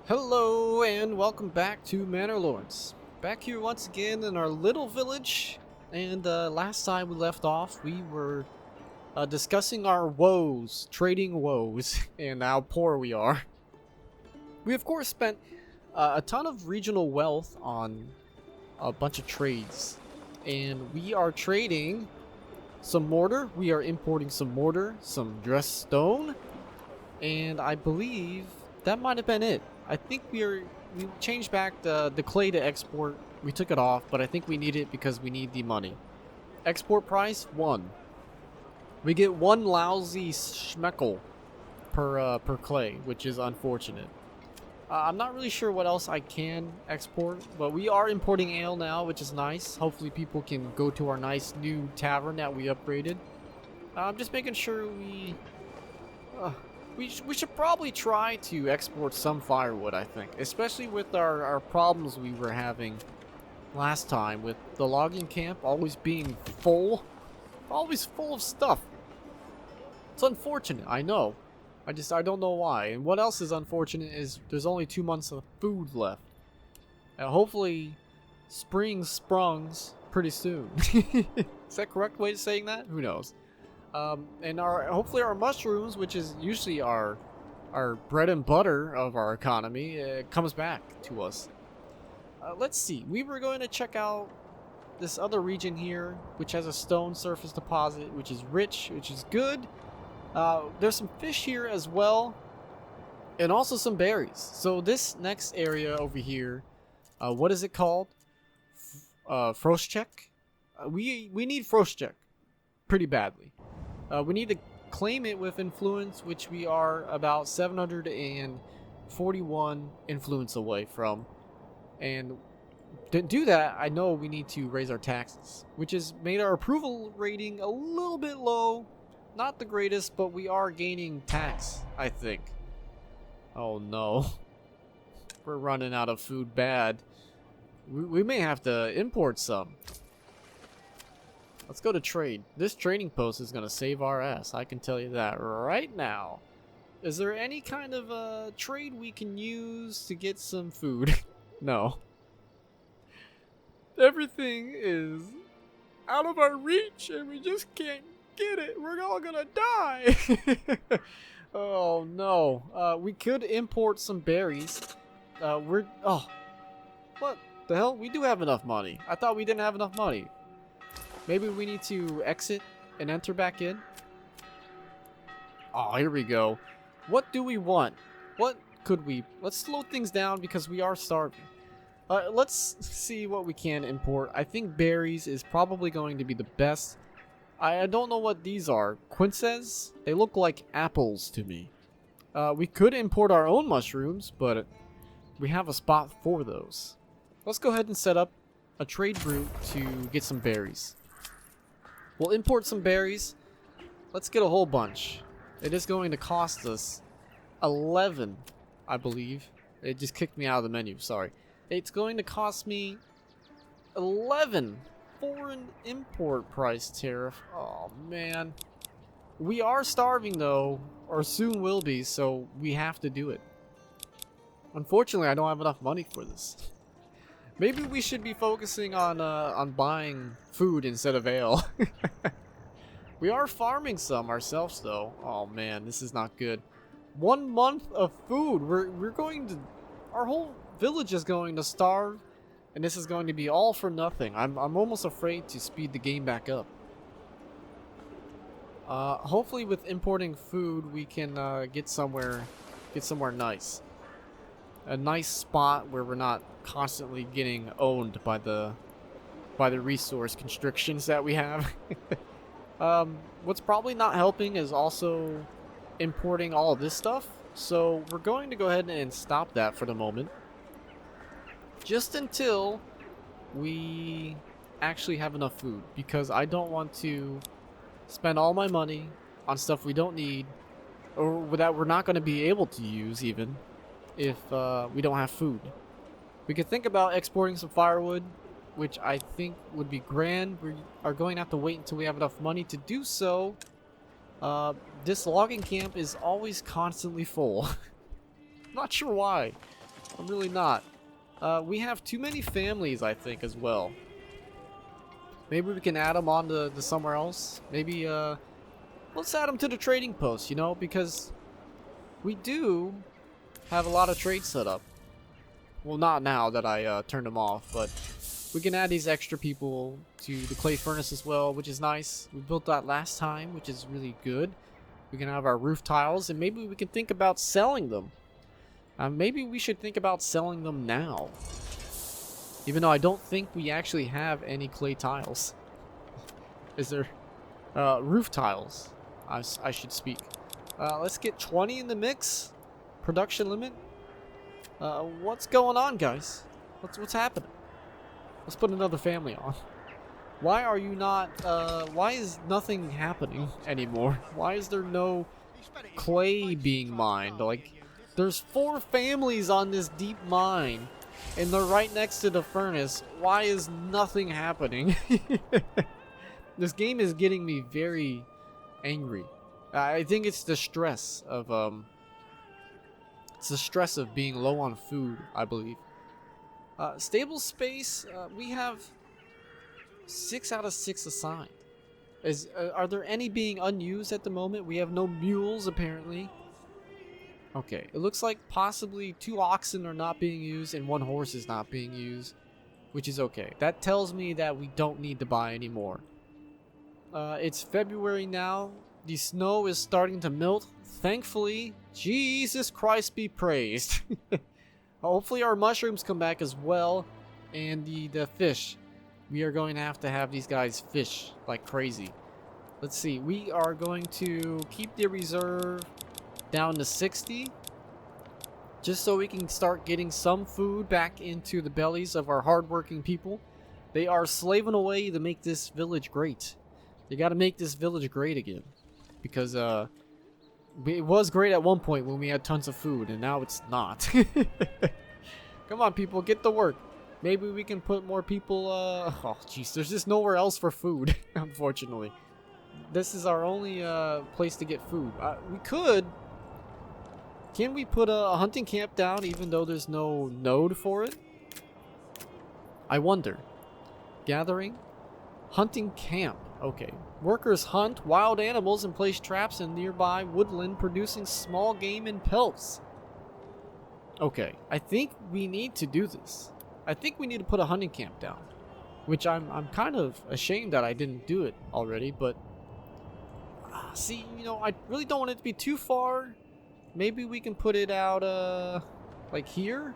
Hello and welcome back to Manor Lords. Back here once again in our little village, and last time we left off we were discussing our woes, trading woes, and how poor we are. We of course spent a ton of regional wealth on a bunch of trades, and we are trading some mortar, we are importing some mortar, some dressed stone, and I believe that might have been it. I think we changed back the clay to export. We took it off, but I think we need it because we need the money. Export price 1. We get 1 lousy schmeckel per clay, which is unfortunate. I'm not really sure what else I can export, but we are importing ale now, which is nice. Hopefully people can go to our nice new tavern that we upgraded. I'm just making sure we should probably try to export some firewood, I think. Especially with our problems we were having last time with the logging camp always being full. Always full of stuff. It's unfortunate, I know. I don't know why. And what else is unfortunate is there's only 2 months of food left. Hopefully spring sprungs pretty soon. Is that correct way of saying that? Who knows? And hopefully our mushrooms, which is usually our bread and butter of our economy, comes back to us. Let's see. We were going to check out this other region here, which has a stone surface deposit, which is rich, which is good. There's some fish here as well, and also some berries. So this next area over here, what is it called? Froschek. We need Froschek pretty badly. We need to claim it with influence, which we are about 741 influence away from. And to do that, I know we need to raise our taxes, which has made our approval rating a little bit low. Not the greatest, but we are gaining tax, I think. Oh no. We're running out of food bad. We may have to import some. Let's go to trade. This trading post is going to save our ass. I can tell you that right now. Is there any kind of trade we can use to get some food? No. Everything is out of our reach and we just can't get it. We're all going to die. Oh no. We could import some berries. Oh. What the hell? We do have enough money. I thought we didn't have enough money. Maybe we need to exit and enter back in. Oh, here we go. What do we want? What could we... Let's slow things down because we are starving. Let's see what we can import. I think berries is probably going to be the best. I don't know what these are. Quinces? They look like apples to me. We could import our own mushrooms, but we have a spot for those. Let's go ahead and set up a trade route to get some berries. We'll import some berries. Let's get a whole bunch. It is going to cost us 11, I believe. It just kicked me out of the menu, sorry. It's going to cost me 11 foreign import price tariff. Oh, man. We are starving, though, or soon will be, so we have to do it. Unfortunately, I don't have enough money for this. Maybe we should be focusing on buying food instead of ale. We are farming some ourselves, though. Oh man, this is not good. 1 month of food. We're going to... Our whole village is going to starve, and this is going to be all for nothing. I'm almost afraid to speed the game back up. Hopefully, with importing food, we can get somewhere nice. A nice spot where we're not constantly getting owned by the resource constrictions that we have. What's probably not helping is also importing all of this stuff. So we're going to go ahead and stop that for the moment. Just until we actually have enough food. Because I don't want to spend all my money on stuff we don't need. Or that we're not going to be able to use even. If we don't have food. We could think about exporting some firewood, which I think would be grand. We are going to have to wait until we have enough money to do so. This logging camp is always constantly full. Not sure why. I'm really not. We have too many families, I think, as well. Maybe we can add them on to somewhere else. Maybe, let's add them to the trading post, you know, because we do have a lot of trades set up. Well, not now that I turned them off, but we can add these extra people to the clay furnace as well, which is nice. We built that last time, which is really good. We can have our roof tiles, and maybe we can think about selling them. Maybe we should think about selling them now. Even though I don't think we actually have any clay tiles. Is there... roof tiles, I should speak. Let's get 20 in the mix. Production limit. What's going on, guys? What's happening? Let's put another family on. Why are you not, why is nothing happening anymore? Why is there no clay being mined? Like, there's 4 families on this deep mine, and they're right next to the furnace. Why is nothing happening? This game is getting me very angry. I think it's the stress of, being low on food, I believe. Stable space, we have 6 out of 6 assigned. Are there any being unused at the moment? We have no mules, apparently. Okay, it looks like possibly 2 oxen are not being used and 1 horse is not being used, which is okay. That tells me that we don't need to buy any more. It's February now. The snow is starting to melt. Thankfully, Jesus Christ be praised. Hopefully our mushrooms come back as well, and the fish. We are going to have these guys fish like crazy. Let's see. We are going to keep the reserve down to 60, just so we can start getting some food back into the bellies of our hardworking people. They are slaving away to make this village great. They got to make this village great again, because it was great at one point when we had tons of food, and now it's not. Come on, people, get to work. Maybe we can put more people, oh, jeez, there's just nowhere else for food, unfortunately. This is our only, place to get food. We could... Can we put a hunting camp down even though there's no node for it? I wonder. Gathering? Hunting camp. Okay. Workers hunt wild animals and place traps in nearby woodland, producing small game and pelts. Okay. I think we need to do this. I think we need to put a hunting camp down. Which I'm kind of ashamed that I didn't do it already, but... see, you know, I really don't want it to be too far. Maybe we can put it out, like here?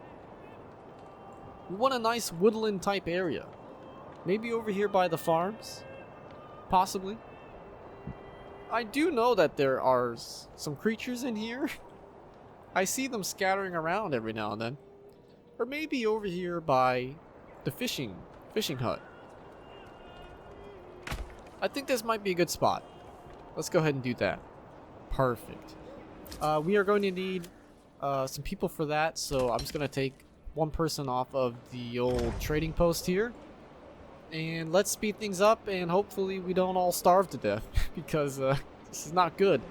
We want a nice woodland type area. Maybe over here by the farms? Possibly. I do know that there are some creatures in here. I see them scattering around every now and then. Or maybe over here by the fishing hut. I think this might be a good spot. Let's go ahead and do that. Perfect. We are going to need some people for that, so I'm just going to take 1 person off of the old trading post here. And let's speed things up, and hopefully we don't all starve to death, because this is not good.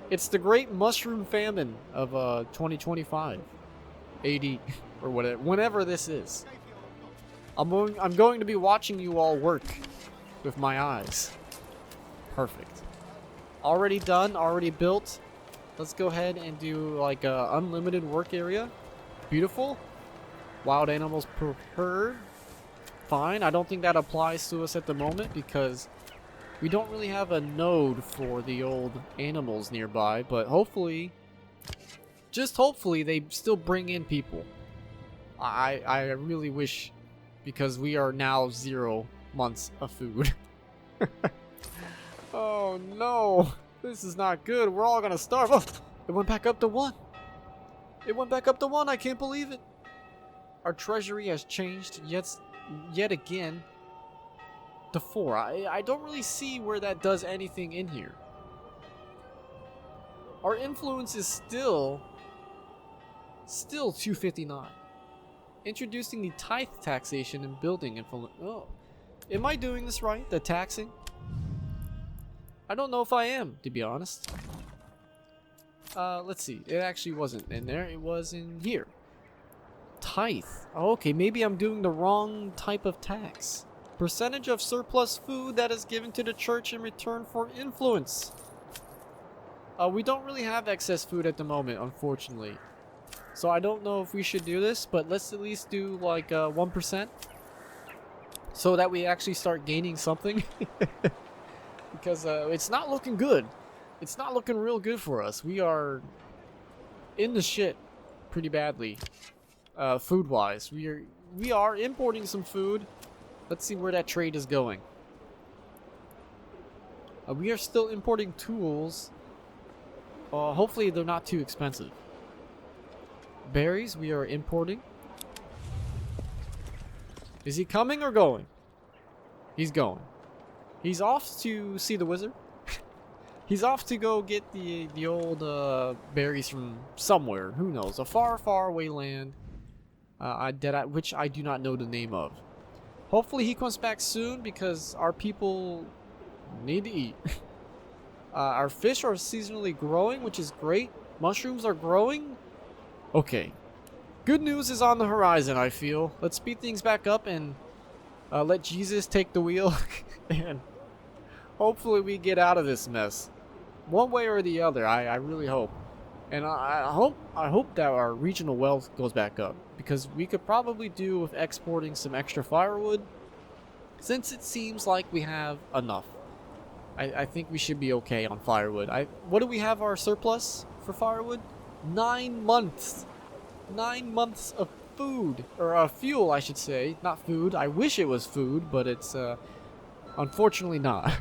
It's the Great Mushroom Famine of 2025 AD, or whatever, whenever this is. I'm going to be watching you all work with my eyes. Perfect. Already done, already built. Let's go ahead and do like a unlimited work area. Beautiful. Wild animals per herd. Fine. I don't think that applies to us at the moment because we don't really have a node for the old animals nearby. But hopefully, just hopefully, they still bring in people. I really wish, because we are now 0 months of food. Oh no. This is not good. We're all gonna starve. Oh, it went back up to 1. It went back up to 1. I can't believe it. Our treasury has changed yet again to 4. I don't really see where that does anything in here. Our influence is still 259. Introducing the tithe taxation and building influence. Oh, am I doing this right? The taxing? I don't know if I am, to be honest. Let's see. It actually wasn't in there. It was in here. tithe. Oh, okay, maybe I'm doing the wrong type of tax. Percentage of surplus food that is given to the church in return for influence. We don't really have excess food at the moment, unfortunately. So I don't know if we should do this, but let's at least do like 1%. So that we actually start gaining something. Because it's not looking good. It's not looking real good for us. We are in the shit pretty badly. Food-wise. We are importing some food. Let's see where that trade is going. We are still importing tools. Hopefully they're not too expensive. Berries we are importing. Is he coming or going? He's going. He's off to see the wizard. He's off to go get the old berries from somewhere. Who knows? A far, far away land. Which I do not know the name of. Hopefully he comes back soon because our people need to eat. Our fish are seasonally growing, which is great. Mushrooms are growing. Okay. Good news is on the horizon, I feel. Let's speed things back up and let Jesus take the wheel. And hopefully we get out of this mess. One way or the other, I really hope. And I hope that our regional wealth goes back up. Because we could probably do with exporting some extra firewood. Since it seems like we have enough. I think we should be okay on firewood. What do we have our surplus for firewood? 9 months. 9 months of food. Or fuel, I should say. Not food. I wish it was food, but it's unfortunately not.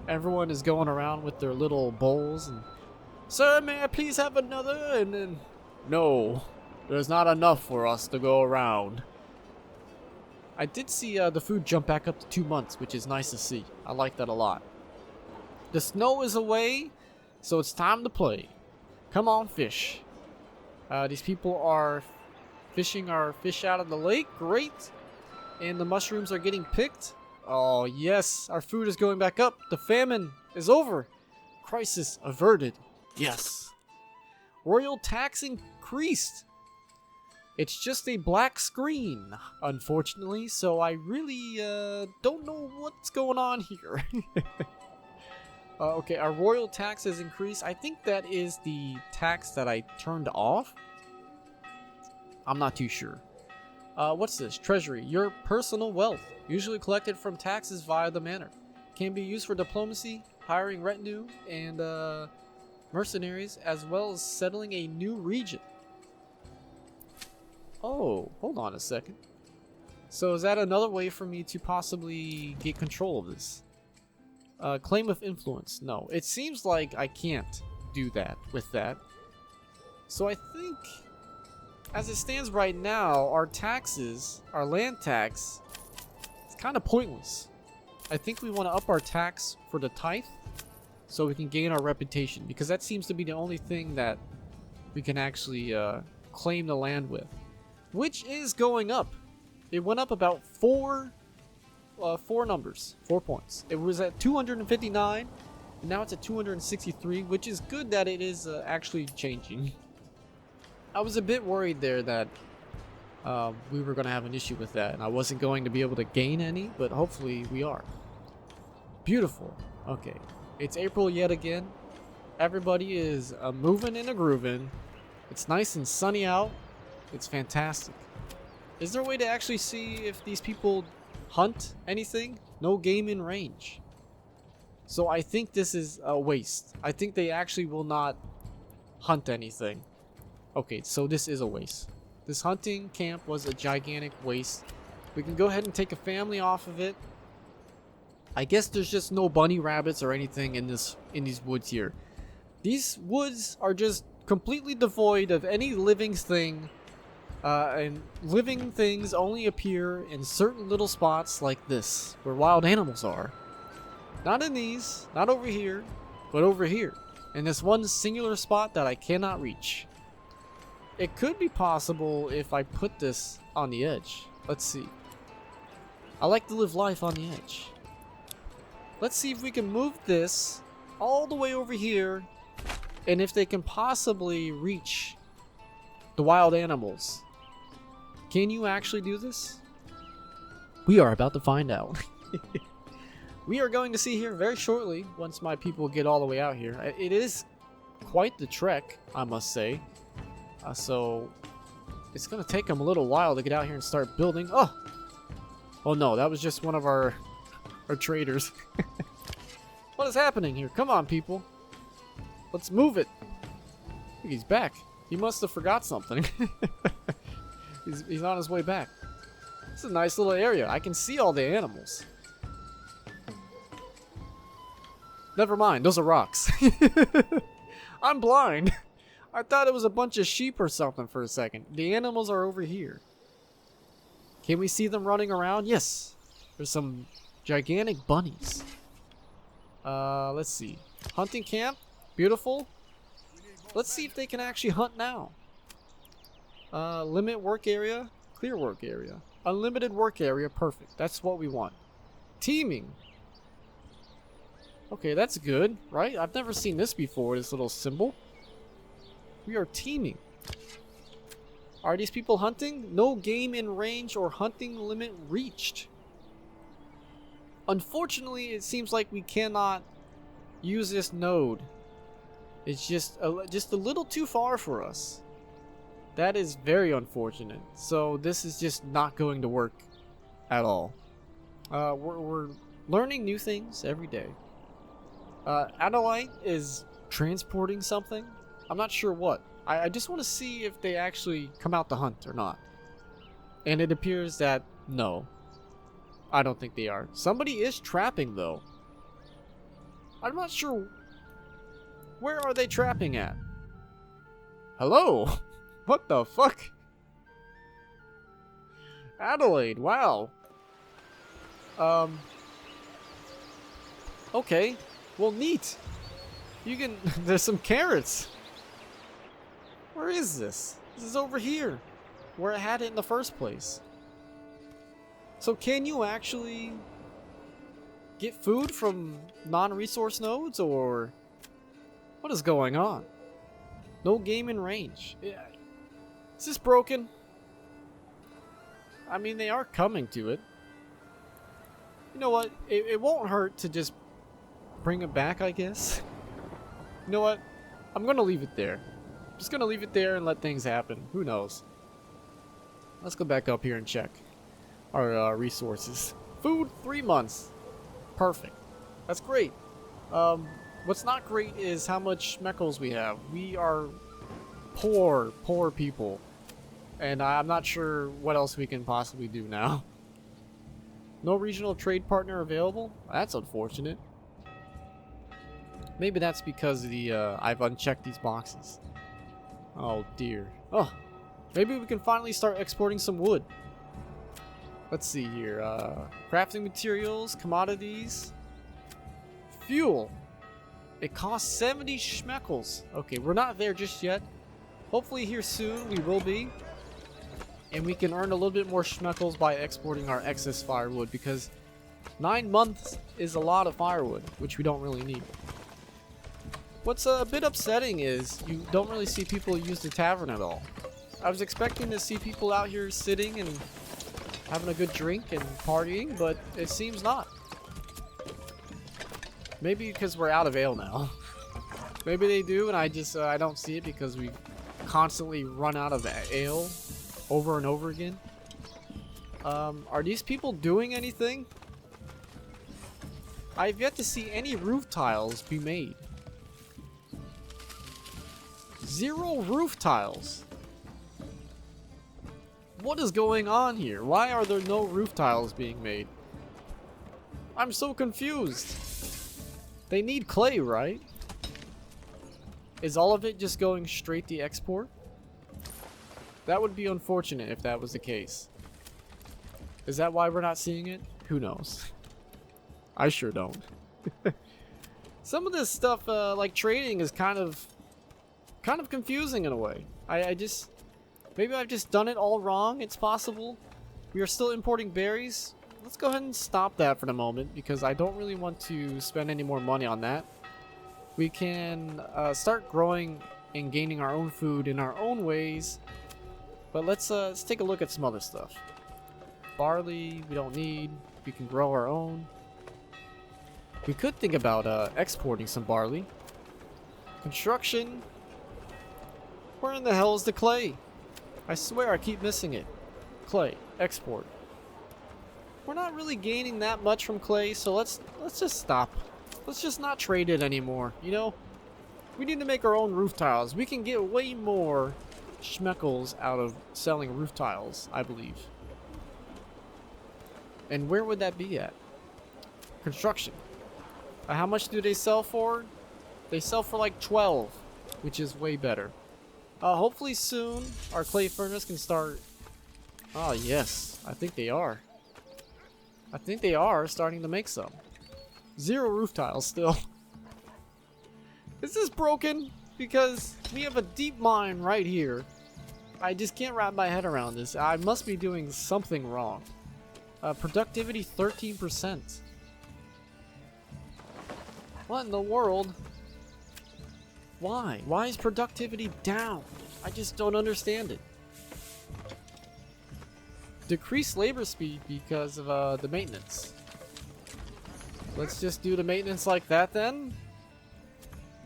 Everyone is going around with their little bowls and, "Sir, may I please have another?" And then, "No, there's not enough for us to go around." I did see the food jump back up to 2 months, which is nice to see. I like that a lot. The snow is away, so it's time to play. Come on, fish. These people are fishing our fish out of the lake. Great. And the mushrooms are getting picked. Oh, yes. Our food is going back up. The famine is over. Crisis averted. Yes. Royal tax increased. It's just a black screen, unfortunately, so I really don't know what's going on here. Okay, our royal tax has increased. I think that is the tax that I turned off. I'm not too sure. What's this? Treasury. Your personal wealth, usually collected from taxes via the manor, can be used for diplomacy, hiring retinue, and mercenaries, as well as settling a new region. Oh, hold on a second. So is that another way for me to possibly get control of this? Claim of influence. No, it seems like I can't do that with that. So I think, as it stands right now, our taxes, our land tax, it's kind of pointless. I think we want to up our tax for the tithe so we can gain our reputation, because that seems to be the only thing that we can actually claim the land with. Which is going up. It went up about four numbers, 4 points. It was at 259, and now it's at 263, which is good that it is actually changing. I was a bit worried there that we were going to have an issue with that, and I wasn't going to be able to gain any, but hopefully we are. Beautiful. Okay, it's April yet again. Everybody is moving and grooving. It's nice and sunny out. It's fantastic. Is there a way to actually see if these people hunt anything? No game in range. So I think this is a waste. I think they actually will not hunt anything. Okay, so this is a waste. This hunting camp was a gigantic waste. We can go ahead and take a family off of it. I guess there's just no bunny rabbits or anything in these woods here. These woods are just completely devoid of any living thing. And living things only appear in certain little spots like this, where wild animals are. Not in these, not over here, but over here, in this one singular spot that I cannot reach. It could be possible if I put this on the edge. Let's see. I like to live life on the edge. Let's see if we can move this all the way over here, and if they can possibly reach the wild animals. Can you actually do this? We are about to find out. We are going to see here very shortly once my people get all the way out here. It is quite the trek, I must say. So it's going to take them a little while to get out here and start building. Oh no, that was just one of our traders. What is happening here? Come on, people. Let's move it. Look, he's back. He must have forgot something. He's on his way back. It's a nice little area. I can see all the animals. Never mind, those are rocks. I'm blind. I thought it was a bunch of sheep or something for a second. The animals are over here. Can we see them running around? Yes. There's some gigantic bunnies. Let's see. Hunting camp. Beautiful. Let's see if they can actually hunt now. Limit work area. Clear work area. Unlimited work area. Perfect. That's what we want. Teaming. Okay, that's good, right? I've never seen this before, this little symbol. We are teaming. Are these people hunting? No game in range or hunting limit reached. Unfortunately, it seems like we cannot use this node. It's just a little too far for us. That is very unfortunate. So this is just not going to work at all. We're learning new things every day. Adelaide is transporting something. I'm not sure what. I just want to see if they actually come out to hunt or not. And it appears that no. I don't think they are. Somebody is trapping though. I'm not sure. Where are they trapping at? Hello? What the fuck? Adelaide, wow. Okay. Well, neat. You can... There's some carrots. Where is this? This is over here. Where I had it in the first place. So can you actually get food from non-resource nodes, or... What is going on? No game in range. Is this broken? I mean, they are coming to it. You know what? It won't hurt to just bring it back, I guess. You know what? I'm gonna leave it there. I'm just gonna leave it there and let things happen. Who knows? Let's go back up here and check our resources. Food, 3 months. Perfect. That's great. What's not great is how much schmeckles we have. We are poor people. And I'm not sure what else we can possibly do now. No regional trade partner available? That's unfortunate. Maybe that's because I've unchecked these boxes. Oh dear. Oh, maybe we can finally start exporting some wood. Let's see here. Crafting materials, commodities, fuel. It costs 70 schmeckles. Okay, we're not there just yet. Hopefully here soon we will be. And we can earn a little bit more schmeckles by exporting our excess firewood, because 9 months is a lot of firewood, which we don't really need. What's a bit upsetting is you don't really see people use the tavern at all. I was expecting to see people out here sitting and having a good drink and partying, but it seems not. Maybe because we're out of ale now. Maybe they do, and I don't see it because we constantly run out of ale over and over again. Are these people doing anything? I've yet to see any roof tiles be made. 0 roof tiles. What is going on here? Why are there no roof tiles being made? I'm so confused. They need clay, right? Is all of it just going straight to export? That would be unfortunate if that was the case. Is that why we're not seeing it? Who knows? I sure don't. Some of this stuff, like trading, is kind of confusing in a way. Maybe I've just done it all wrong. It's possible. We are still importing berries. Let's go ahead and stop that for the moment, because I don't really want to spend any more money on that. We can start growing and gaining our own food in our own ways But let's take a look at some other stuff. Barley, we don't need. We can grow our own. We could think about exporting some barley. Construction. Where in the hell is the clay? I swear I keep missing it. Clay, export. We're not really gaining that much from clay, so let's just stop. Let's just not trade it anymore, you know? We need to make our own roof tiles. We can get way more schmeckles out of selling roof tiles, I believe. And where would that be at? Construction. How much do they sell for? They sell for like 12, which is way better. Hopefully soon our clay furnace can start. Oh yes, I think they are. I think they are starting to make some. 0 roof tiles still. Is this broken? Because we have a deep mine right here. I just can't wrap my head around this. I must be doing something wrong. Productivity 13%. What in the world? Why? Why is productivity down? I just don't understand it. Decreased labor speed because of the maintenance. Let's just do the maintenance like that then.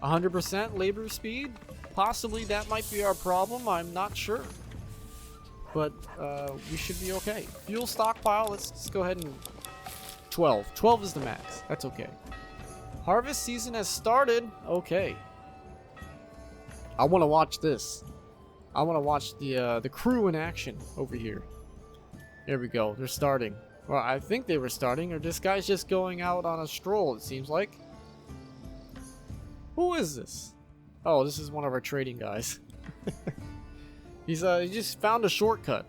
100% labor speed? Possibly that might be our problem, I'm not sure. But we should be okay. Fuel stockpile, let's just go ahead and 12. 12 is the max. That's okay. Harvest season has started. Okay. I want to watch this. I want to watch the crew in action over here. There we go. They're starting. Well, I think they were starting, or this guy's just going out on a stroll, it seems like. Who is this? Oh, this is one of our trading guys. He just found a shortcut.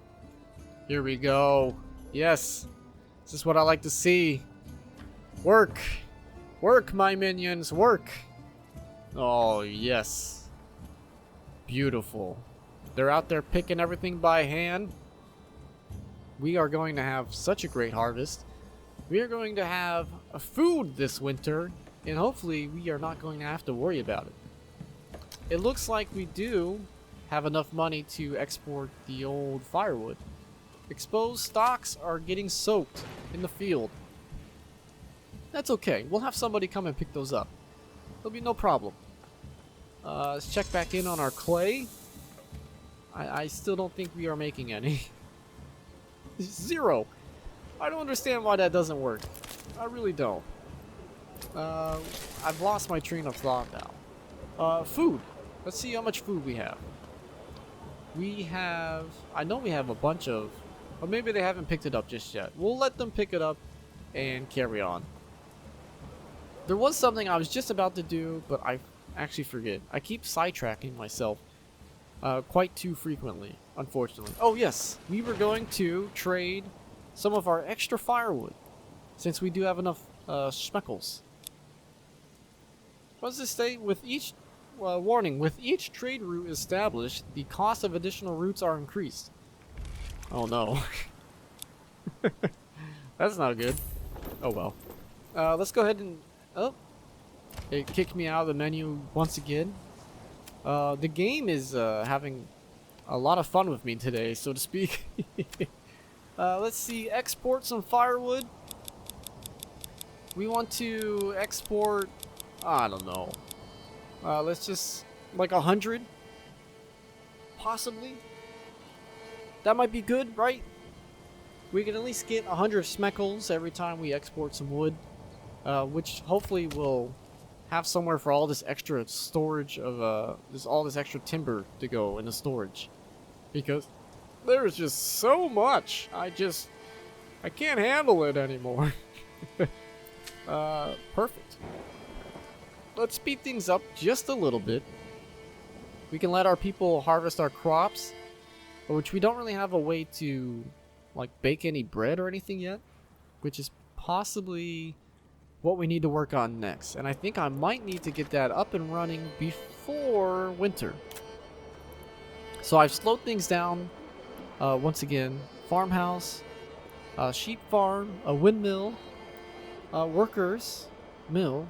Here we go. Yes. This is what I like to see. Work. Work, my minions. Work. Oh, yes. Beautiful. They're out there picking everything by hand. We are going to have such a great harvest. We are going to have a food this winter, and hopefully we are not going to have to worry about it. It looks like we do have enough money to export the old firewood. Exposed stocks are getting soaked in the field. That's okay. We'll have somebody come and pick those up. There'll be no problem. Let's check back in on our clay. I still don't think we are making any. 0. I don't understand why that doesn't work. I really don't. I've lost my train of thought now. Food. Let's see how much food we have. We have... I know we have a bunch of... Or maybe they haven't picked it up just yet. We'll let them pick it up and carry on. There was something I was just about to do, but I actually forget. I keep sidetracking myself quite too frequently, unfortunately. Oh yes, we were going to trade some of our extra firewood, since we do have enough schmeckles. What does this say? With each... warning, with each trade route established, the cost of additional routes are increased. Oh no. That's not good. Oh well. Let's go ahead and... Oh. It kicked me out of the menu once again. The game is having a lot of fun with me today, so to speak. Let's see. Export some firewood. We want to export... I don't know. Let's just... like 100? Possibly? That might be good, right? We can at least get 100 schmeckles every time we export some wood. Which hopefully will have somewhere for all this extra storage of... all this extra timber to go in the storage. Because there's just so much. I can't handle it anymore. Perfect. Let's speed things up just a little bit. We can let our people harvest our crops, which we don't really have a way to like bake any bread or anything yet, which is possibly what we need to work on next. And I think I might need to get that up and running before winter. So I've slowed things down once again. Farmhouse, sheep farm, a windmill, workers, mill,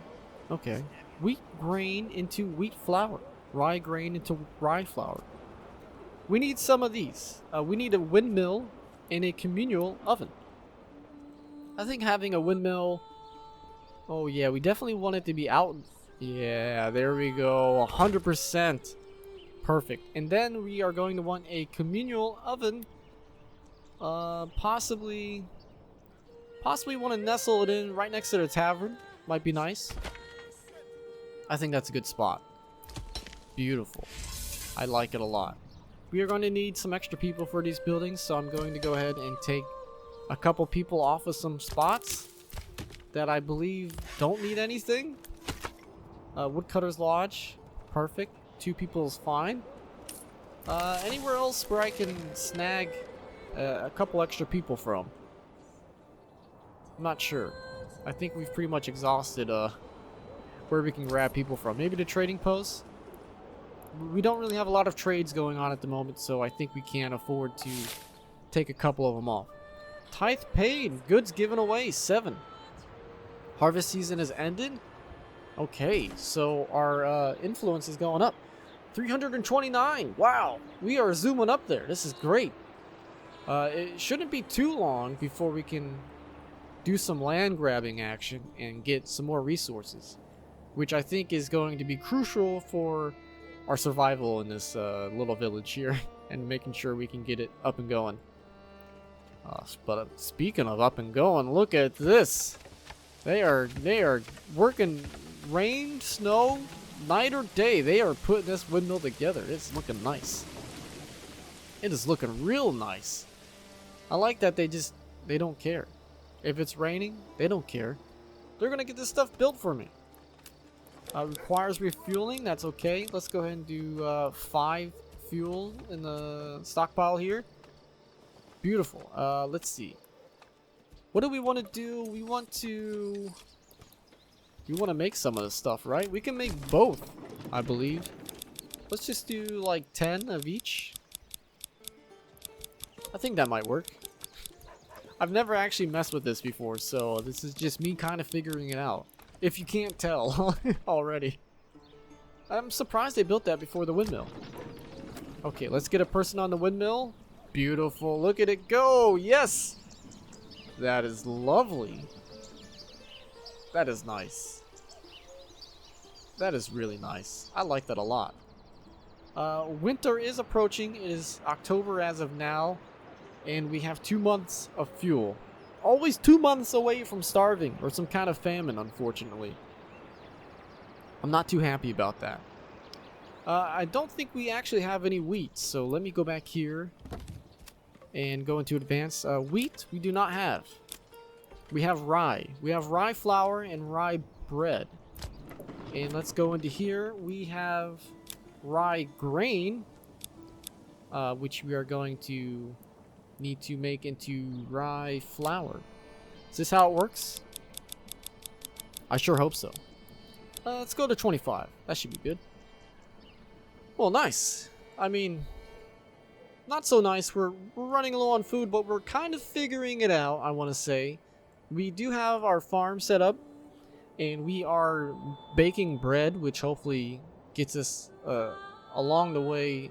okay. Wheat grain into wheat flour. Rye grain into rye flour. We need some of these. We need a windmill and a communal oven. I think having a windmill... Oh yeah, we definitely want it to be out. Yeah, there we go. 100%. Perfect. And then we are going to want a communal oven. Possibly want to nestle it in right next to the tavern. Might be nice. I think that's a good spot. Beautiful. I like it a lot. We are going to need some extra people for these buildings, so I'm going to go ahead and take a couple people off of some spots that I believe don't need anything. Woodcutter's Lodge. Perfect. 2 people is fine. Anywhere else where I can snag a couple extra people from? I'm not sure. I think we've pretty much exhausted where we can grab people from. Maybe the trading post? We don't really have a lot of trades going on at the moment, so I think we can afford to take a couple of them off. Tithe paid. Goods given away. 7. Harvest season has ended. Okay, so our influence is going up. 329. Wow, we are zooming up there. This is great. It shouldn't be too long before we can do some land grabbing action and get some more resources, which I think is going to be crucial for our survival in this little village here and making sure we can get it up and going. But speaking of up and going, look at this. They are working rain, snow, night or day. They are putting this windmill together. It's looking nice. It is looking real nice. I like that they don't care. If it's raining, they don't care. They're gonna get this stuff built for me. Requires refueling. That's okay. Let's go ahead and do 5 fuel in the stockpile here. Beautiful. Let's see. What do we want to do? We want to make some of this stuff, right? We can make both, I believe. Let's just do like 10 of each. I think that might work. I've never actually messed with this before, so this is just me kind of figuring it out. If you can't tell already. I'm surprised they built that before the windmill. Okay, let's get a person on the windmill. Beautiful. Look at it go. Yes. That is lovely. That is nice. That is really nice. I like that a lot. Winter is approaching. It is October as of now. And we have 2 months of fuel. Always 2 months away from starving or some kind of famine, unfortunately. I'm not too happy about that. I don't think we actually have any wheat, so let me go back here and go into advanced. Wheat, we do not have. We have rye. We have rye flour and rye bread. And let's go into here. We have rye grain, which we are going to need to make into rye flour. Is this how it works? I sure hope so. Let's go to 25. That should be good. Well, nice. I mean, not so nice. We're running low on food, but we're kind of figuring it out, I want to say. We do have our farm set up, and we are baking bread, which hopefully gets us a long way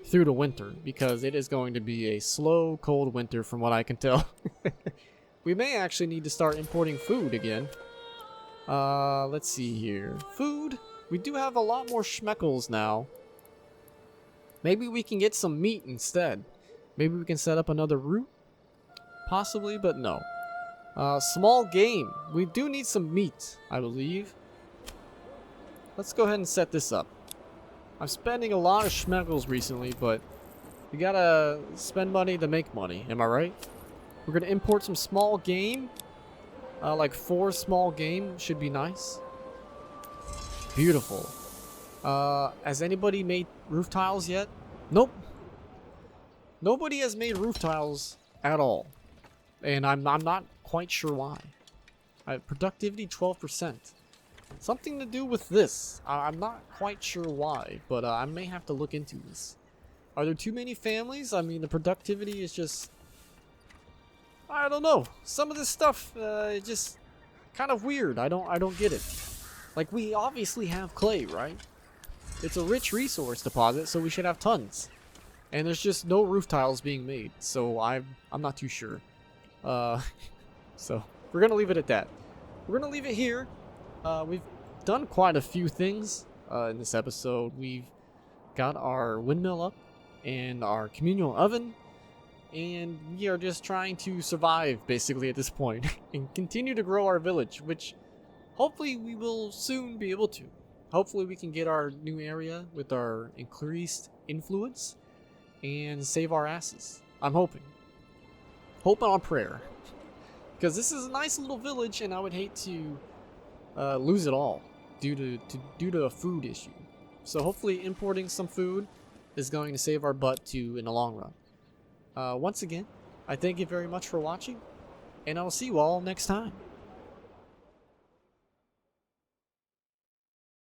through the winter, because it is going to be a slow, cold winter from what I can tell. We may actually need to start importing food again. Let's see here. Food. We do have a lot more schmeckles now. Maybe we can get some meat instead. Maybe we can set up another route? Possibly, but no. Small game. We do need some meat, I believe. Let's go ahead and set this up. I'm spending a lot of schmeckles recently, but you gotta spend money to make money. Am I right? We're gonna import some small game. Like 4 small game should be nice. Beautiful. Has anybody made roof tiles yet? Nope. Nobody has made roof tiles at all. And I'm not quite sure why. Productivity 12%. Something to do with this. I'm not quite sure why, but I may have to look into this. Are there too many families? I mean, the productivity is just... I don't know. Some of this stuff is just kind of weird. I don't get it. Like, we obviously have clay, right? It's a rich resource deposit, so we should have tons. And there's just no roof tiles being made, so I'm not too sure. Uh, so we're gonna leave it at that. We're gonna leave it here. We've done quite a few things in this episode. We've got our windmill up and our communal oven, and we are just trying to survive basically at this point and continue to grow our village, which hopefully we will soon be able to. Hopefully we can get our new area with our increased influence and save our asses. I'm hoping. Hoping on prayer. Because this is a nice little village and I would hate to lose it all due to a food issue. So hopefully importing some food is going to save our butt too in the long run. Once again, I thank you very much for watching, and I will see you all next time.